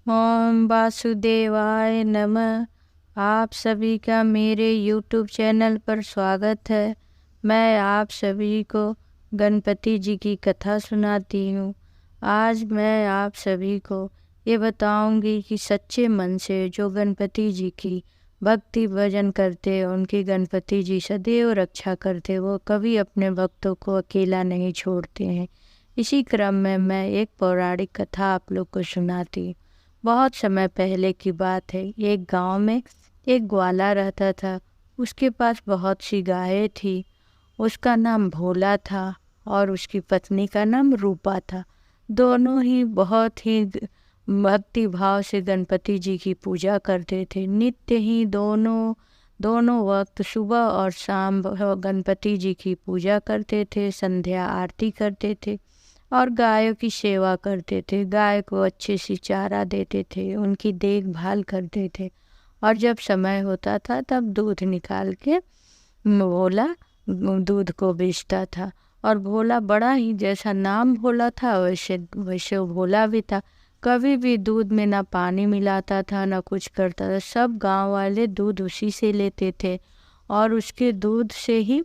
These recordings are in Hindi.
ओम वासुदेवाय नमः। आप सभी का मेरे YouTube चैनल पर स्वागत है। मैं आप सभी को गणपति जी की कथा सुनाती हूँ। आज मैं आप सभी को ये बताऊंगी कि सच्चे मन से जो गणपति जी की भक्ति भजन करते, उनकी गणपति जी सदैव रक्षा करते, वो कभी अपने भक्तों को अकेला नहीं छोड़ते हैं। इसी क्रम में मैं एक पौराणिक कथा आप लोग को सुनाती हूँ। बहुत समय पहले की बात है। एक गांव में एक ग्वाला रहता था। उसके पास बहुत सी गायें थी। उसका नाम भोला था और उसकी पत्नी का नाम रूपा था। दोनों ही बहुत ही भक्ति भाव से गणपति जी की पूजा करते थे। नित्य ही दोनों दोनों वक्त सुबह और शाम गणपति जी की पूजा करते थे, संध्या आरती करते थे और गायों की सेवा करते थे। गाय को अच्छे से चारा देते थे, उनकी देखभाल करते थे और जब समय होता था तब दूध निकाल के भोला दूध को बेचता था। और भोला बड़ा ही, जैसा नाम भोला था वैसे वैसे वो भोला भी था। कभी भी दूध में ना पानी मिलाता था ना कुछ करता था। सब गांव वाले दूध उसी से लेते थे और उसके दूध से ही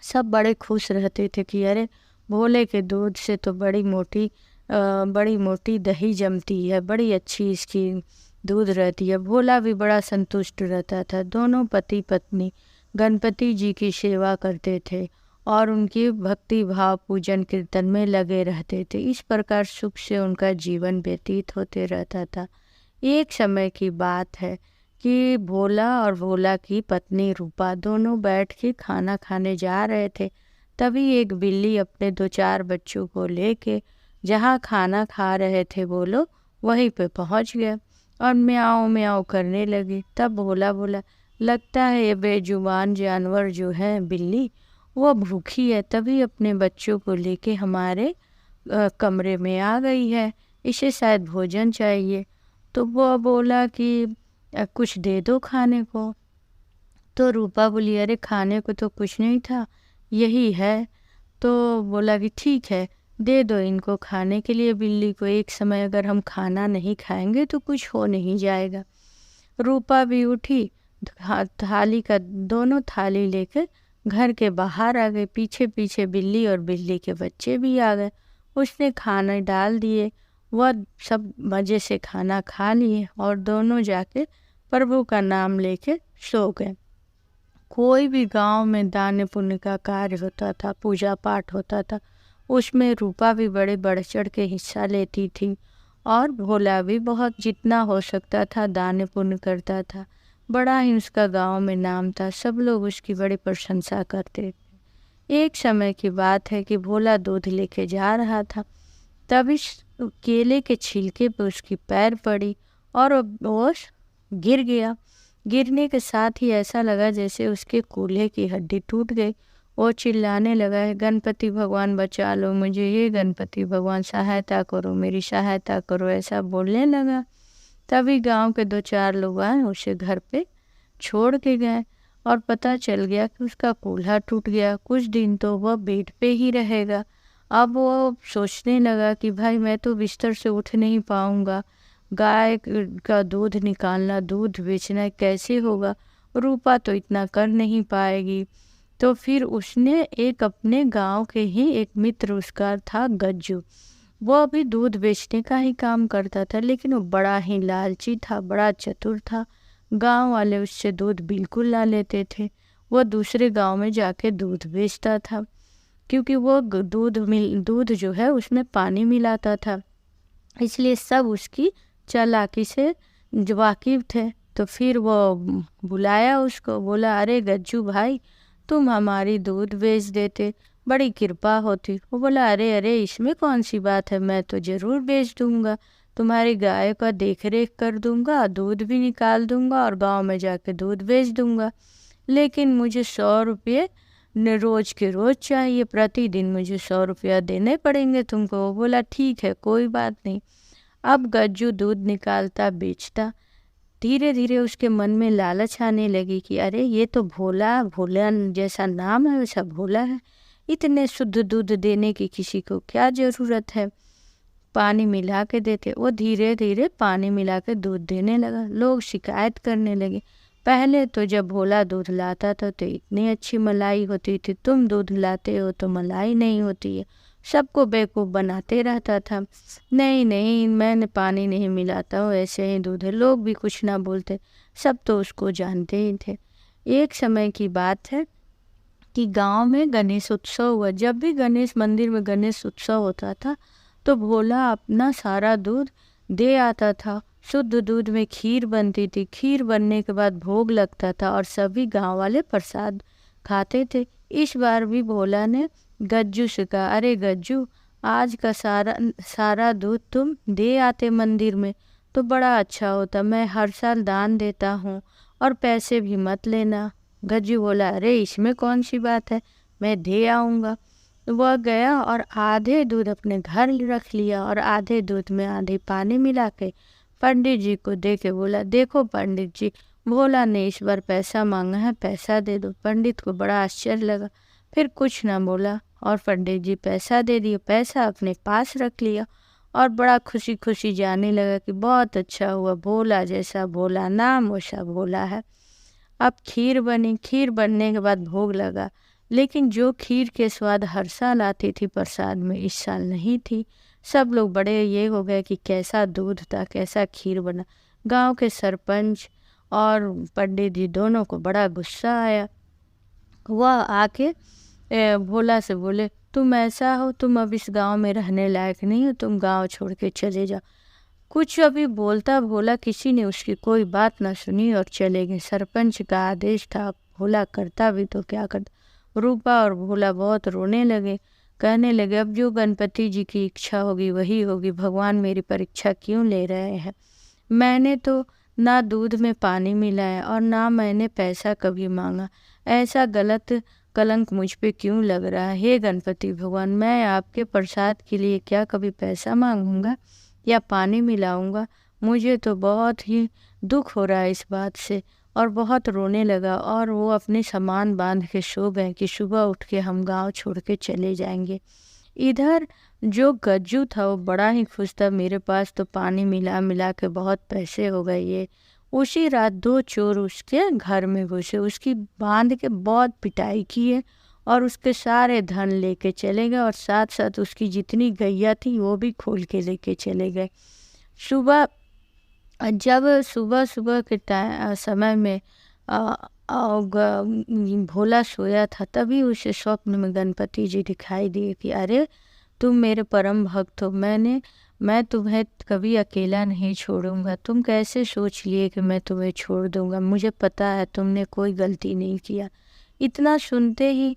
सब बड़े खुश रहते थे कि अरे भोले के दूध से तो बड़ी मोटी दही जमती है, बड़ी अच्छी इसकी दूध रहती है। भोला भी बड़ा संतुष्ट रहता था। दोनों पति पत्नी गणपति जी की सेवा करते थे और उनकी भक्ति भाव पूजन कीर्तन में लगे रहते थे। इस प्रकार सुख से उनका जीवन व्यतीत होते रहता था। एक समय की बात है कि भोला और भोला की पत्नी रूपा दोनों बैठ के खाना खाने जा रहे थे। तभी एक बिल्ली अपने 2-4 बच्चों को लेके जहाँ खाना खा रहे थे वो लोग, वहीं पे पहुँच गया और म्याऊं म्याऊं करने लगी। तब भोला बोला, लगता है ये बेजुबान जानवर जो है बिल्ली, वो भूखी है, तभी अपने बच्चों को लेके हमारे कमरे में आ गई है। इसे शायद भोजन चाहिए। तो वो बोला कि कुछ दे दो खाने को। तो रूपा बोली, अरे खाने को तो कुछ नहीं था, यही है। तो बोला कि ठीक है, दे दो इनको खाने के लिए बिल्ली को। एक समय अगर हम खाना नहीं खाएंगे तो कुछ हो नहीं जाएगा। रूपा भी उठी, थाली का दोनों थाली लेकर घर के बाहर आ गए। पीछे पीछे बिल्ली और बिल्ली के बच्चे भी आ गए। उसने खाना डाल दिए, वह सब मज़े से खाना खा लिए और दोनों जाके प्रभु का नाम लेके सो गए। कोई भी गांव में दान पुण्य का कार्य होता था, पूजा पाठ होता था, उसमें रूपा भी बड़े बढ़ चढ़ के हिस्सा लेती थी और भोला भी बहुत जितना हो सकता था दान पुण्य करता था। बड़ा ही उसका गांव में नाम था, सब लोग उसकी बड़ी प्रशंसा करते थे। एक समय की बात है कि भोला दूध लेके जा रहा था। तभी केले के छिलके पे उसकी पैर पड़ी और वो गिर गया। गिरने के साथ ही ऐसा लगा जैसे उसके कूल्हे की हड्डी टूट गई। वो चिल्लाने लगा है, गणपति भगवान बचा लो मुझे, ये गणपति भगवान सहायता करो, मेरी सहायता करो, ऐसा बोलने लगा। तभी गांव के 2-4 लोग आए, उसे घर पे छोड़ के गए और पता चल गया कि उसका कूल्हा टूट गया। कुछ दिन तो वह बेड पे ही रहेगा। अब वो सोचने लगा कि भाई मैं तो बिस्तर से उठ नहीं पाऊंगा, गाय का दूध निकालना, दूध बेचना कैसे होगा, रूपा तो इतना कर नहीं पाएगी। तो फिर उसने एक अपने गांव के ही एक मित्र उसका था गज्जू, वो भी दूध बेचने का ही काम करता था, लेकिन वो बड़ा ही लालची था, बड़ा चतुर था। गांव वाले उससे दूध बिल्कुल ना लेते थे। वो दूसरे गांव में जाके दूध बेचता था, क्योंकि वो दूध जो है उसमें पानी मिलाता था, इसलिए सब उसकी चालाकी से जो वाकिफ थे। तो फिर वो बुलाया उसको, बोला, अरे गज्जू भाई, तुम हमारी दूध बेच देते, बड़ी कृपा होती। वो बोला, अरे अरे इसमें कौन सी बात है, मैं तो ज़रूर बेच दूंगा, तुम्हारी गाय का देख रेख कर दूंगा, दूध भी निकाल दूंगा और गांव में जाके दूध बेच दूंगा, लेकिन मुझे 100 रुपये रोज़ के रोज़ चाहिए, प्रतिदिन मुझे 100 रुपया देने पड़ेंगे तुमको। वो बोला, ठीक है, कोई बात नहीं। अब गज्जू दूध निकालता बेचता। धीरे धीरे उसके मन में लालच आने लगी कि अरे ये तो भोला भोला जैसा नाम है वैसा भोला है, इतने शुद्ध दूध देने की किसी को क्या ज़रूरत है। पानी मिला के देते। वो धीरे धीरे पानी मिला के दूध देने लगा। लोग शिकायत करने लगे, पहले तो जब भोला दूध लाता था तो इतनी अच्छी मलाई होती थी, तुम दूध लाते हो तो मलाई नहीं होती है। सबको बेवकूफ़ बनाते रहता था। नहीं नहीं, मैंने पानी नहीं मिलाता हूँ, ऐसे ही दूध है। लोग भी कुछ ना बोलते, सब तो उसको जानते ही थे। एक समय की बात है कि गांव में गणेश उत्सव हुआ। जब भी गणेश मंदिर में गणेश उत्सव होता था तो भोला अपना सारा दूध दे आता था। शुद्ध दूध में खीर बनती थी। खीर बनने के बाद भोग लगता था और सभी गांव वाले प्रसाद खाते थे। इस बार भी भोला ने गज्जू से कहा, अरे गज्जू, आज का सारा दूध तुम दे आते मंदिर में तो बड़ा अच्छा होता। मैं हर साल दान देता हूँ और पैसे भी मत लेना। गज्जू बोला, अरे इसमें कौन सी बात है, मैं दे आऊँगा। वह गया और आधे दूध अपने घर रख लिया और आधे दूध में आधे पानी मिला के पंडित जी को दे के बोला, देखो पंडित जी, भोला ने इस बार पैसा मांगा है, पैसा दे दो। पंडित को बड़ा आश्चर्य लगा, फिर कुछ ना बोला और पंडित जी पैसा दे दिए। पैसा अपने पास रख लिया और बड़ा खुशी खुशी जाने लगा कि बहुत अच्छा हुआ, भोला जैसा भोला, नाम वैसा भोला है। अब खीर बनी। खीर बनने के बाद भोग लगा, लेकिन जो खीर के स्वाद हर साल आती थी प्रसाद में, इस साल नहीं थी। सब लोग बड़े ये हो गए कि कैसा दूध था, कैसा खीर बना। गांव के सरपंच और पंडित जी दोनों को बड़ा गुस्सा आया। वह आके भोला से बोले, तुम ऐसा हो, तुम अब इस गांव में रहने लायक नहीं हो, तुम गांव छोड़ के चले जाओ। कुछ अभी बोलता भोला, किसी ने उसकी कोई बात ना सुनी और चले गए। सरपंच का आदेश था, भोला करता भी तो क्या करता। रूपा और भोला बहुत रोने लगे, कहने लगे, अब जो गणपति जी की इच्छा होगी वही होगी। भगवान मेरी परीक्षा क्यों ले रहे हैं। मैंने तो ना दूध में पानी मिलाया और ना मैंने पैसा कभी मांगा। ऐसा गलत कलंक मुझ पे क्यों लग रहा है। हे गणपति भगवान, मैं आपके प्रसाद के लिए क्या कभी पैसा मांगूंगा या पानी मिलाऊंगा। मुझे तो बहुत ही दुख हो रहा है इस बात से। और बहुत रोने लगा और वो अपने सामान बांध के सो गए कि सुबह उठ के हम गांव छोड़ के चले जाएंगे। इधर जो गज्जू था वो बड़ा ही खुश था, मेरे पास तो पानी मिला मिला के बहुत पैसे हो गए। ये उसी रात 2 चोर उसके घर में घुसे, उसकी बांध के बहुत पिटाई की है और उसके सारे धन लेके चले गए और साथ साथ उसकी जितनी गैया थी वो भी खोल के लेके चले गए। जब सुबह सुबह के समय में भोला सोया था, तभी उसे स्वप्न में गणपति जी दिखाई दिए कि अरे तुम मेरे परम भक्त हो, मैं तुम्हें कभी अकेला नहीं छोड़ूंगा। तुम कैसे सोच लिए कि मैं तुम्हें छोड़ दूंगा, मुझे पता है तुमने कोई गलती नहीं किया। इतना सुनते ही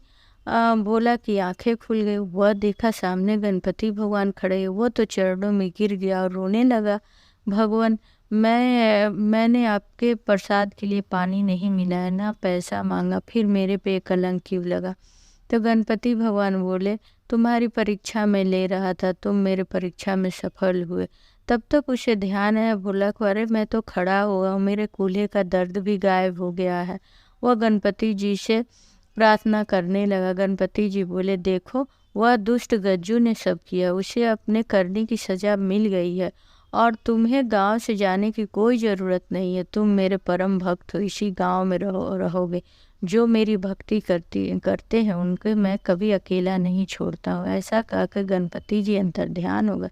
भोला की आंखें खुल गई। वह देखा सामने गणपति भगवान खड़े। वो तो चरणों में गिर गया और रोने लगा, भगवान, मैंने आपके प्रसाद के लिए पानी नहीं मिलाया, ना पैसा मांगा, फिर मेरे पे कलंक क्यों लगा। तो गणपति भगवान बोले, तुम्हारी परीक्षा में ले रहा था, तुम मेरे परीक्षा में सफल हुए। तब तक उसे ध्यान है भोला को, अरे मैं तो खड़ा हुआ हूँ, मेरे कूल्हे का दर्द भी गायब हो गया है। वह गणपति जी से प्रार्थना करने लगा। गणपति जी बोले, देखो वह दुष्ट गज्जू ने सब किया, उसे अपने करने की सजा मिल गई है और तुम्हें गांव से जाने की कोई ज़रूरत नहीं है। तुम मेरे परम भक्त हो, इसी गांव में रहोगे। जो मेरी भक्ति करते हैं उनके मैं कभी अकेला नहीं छोड़ता हूँ। ऐसा कहकर गणपति जी अंतर ध्यान हो गए।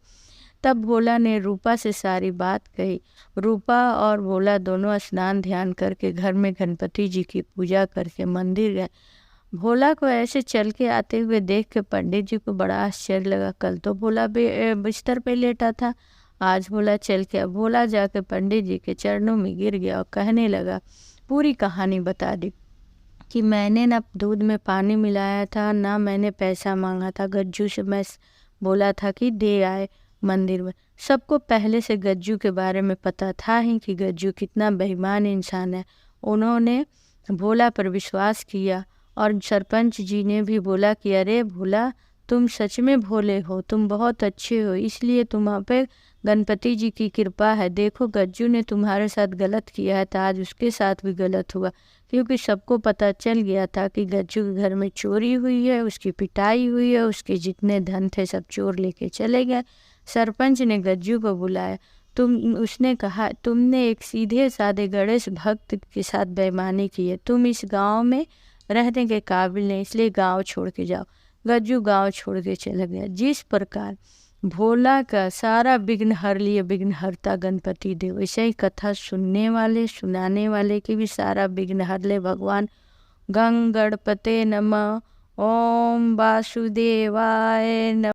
तब भोला ने रूपा से सारी बात कही। रूपा और भोला दोनों स्नान ध्यान करके घर में गणपति जी की पूजा करके मंदिर गए। भोला को ऐसे चल के आते हुए देख के पंडित जी को बड़ा आश्चर्य लगा। कल तो भोला बिस्तर पे लेटा था, आज भोला चल के। भोला जाके पंडित जी के चरणों में गिर गया और कहने लगा, पूरी कहानी बता दी कि मैंने ना दूध में पानी मिलाया था, ना मैंने पैसा मांगा था। गज्जू से मैं बोला था कि दे आए मंदिर में। सबको पहले से गज्जू के बारे में पता था ही कि गज्जू कितना बेईमान इंसान है। उन्होंने भोला पर विश्वास किया और सरपंच जी ने भी बोला कि अरे भोला, तुम सच में भोले हो, तुम बहुत अच्छे हो, इसलिए तुम पे गणपति जी की कृपा है। देखो गज्जू ने तुम्हारे साथ गलत किया है तो आज उसके साथ भी गलत हुआ, क्योंकि सबको पता चल गया था कि गज्जू के घर में चोरी हुई है, उसकी पिटाई हुई है, उसके जितने धन थे सब चोर लेके चले गए। सरपंच ने गज्जू को बुलाया। उसने कहा, तुमने एक सीधे साधे गणेश भक्त के साथ बेईमानी की है, तुम इस गांव में रहने के काबिल नहीं, इसलिए गांव छोड़ के जाओ। गज्जू गांव छोड़ के चला गया। जिस प्रकार भोला का सारा विघ्न हर लिए विघ्नहर्ता गणपति देव, वैसे ही कथा सुनने वाले सुनाने वाले की भी सारा विघ्न हर ले भगवान। गंग गणपते नमः। ओम वासुदेवाय नमः।